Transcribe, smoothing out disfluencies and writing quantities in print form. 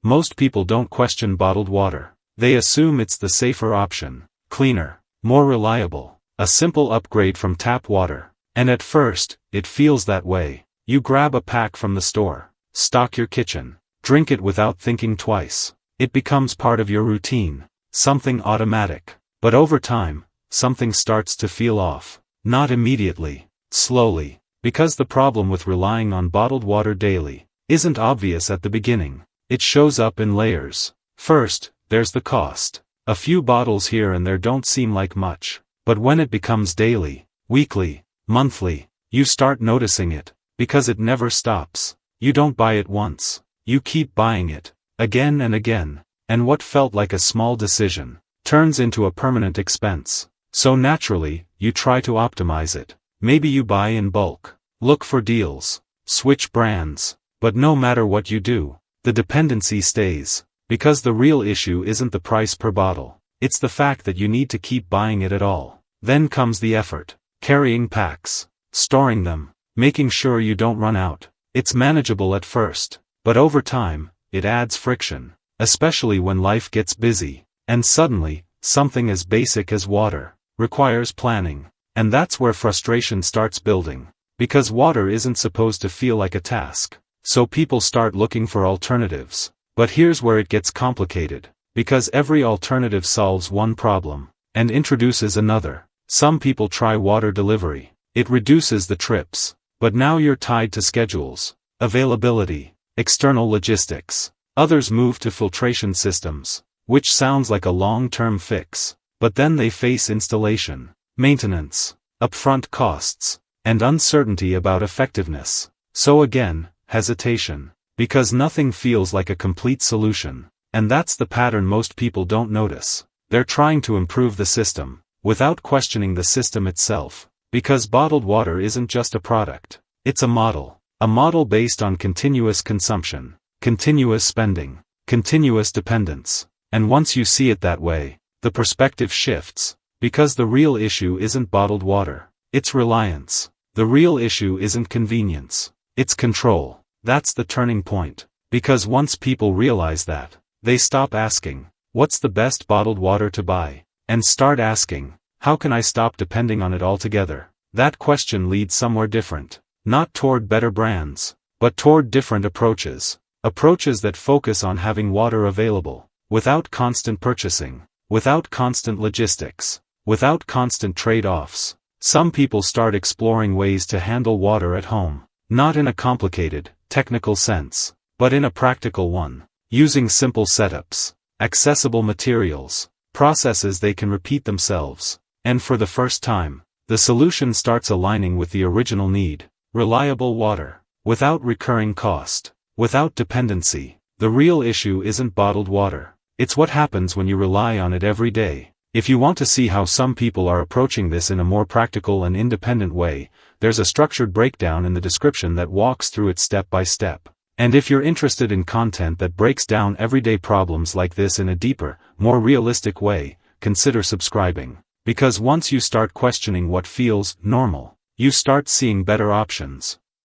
Most people don't question bottled water. They assume it's the safer option, cleaner, more reliable, a simple upgrade from tap water. And at first, it feels that way. You grab a pack from the store, stock your kitchen, drink it without thinking twice. It becomes part of your routine, something automatic. But over time, something starts to feel off. Not immediately, slowly, because the problem with relying on bottled water daily isn't obvious at the beginning. It shows up in layers. First, there's the cost. A few bottles here and there don't seem like much. But when it becomes daily, weekly, monthly, you start noticing it, because it never stops. You don't buy it once. You keep buying it, again and again, and what felt like a small decision turns into a permanent expense. So naturally, you try to optimize it. Maybe you buy in bulk, look for deals, switch brands, but no matter what you do, the dependency stays, because the real issue isn't the price per bottle, it's the fact that you need to keep buying it at all. Then comes the effort, carrying packs, storing them, making sure you don't run out. It's manageable at first, but over time, it adds friction, especially when life gets busy, and suddenly, something as basic as water requires planning. And that's where frustration starts building, because water isn't supposed to feel like a task. So people start looking for alternatives. But here's where it gets complicated, because every alternative solves one problem, and introduces another. Some people try water delivery. It reduces the trips, but now you're tied to schedules, availability, external logistics. Others move to filtration systems, which sounds like a long-term fix, but then they face installation, maintenance, upfront costs, and uncertainty about effectiveness. So again, hesitation, because nothing feels like a complete solution. And that's the pattern most people don't notice. They're trying to improve the system, without questioning the system itself, because bottled water isn't just a product, it's a model based on continuous consumption, continuous spending, continuous dependence. And once you see it that way, the perspective shifts, because the real issue isn't bottled water, it's reliance. The real issue isn't convenience, it's control. That's the turning point, because once people realize that, they stop asking, what's the best bottled water to buy, and start asking, how can I stop depending on it altogether? That question leads somewhere different, not toward better brands, but toward different approaches that focus on having water available, without constant purchasing, without constant logistics, without constant trade-offs. Some people start exploring ways to handle water at home, not in a complicated, technical sense, but in a practical one, using simple setups, accessible materials, processes they can repeat themselves, and for the first time, the solution starts aligning with the original need, reliable water, without recurring cost, without dependency. The real issue isn't bottled water, it's what happens when you rely on it every day. If you want to see how some people are approaching this in a more practical and independent way, there's a structured breakdown in the description that walks through it step by step. And if you're interested in content that breaks down everyday problems like this in a deeper, more realistic way, consider subscribing. Because once you start questioning what feels normal, you start seeing better options.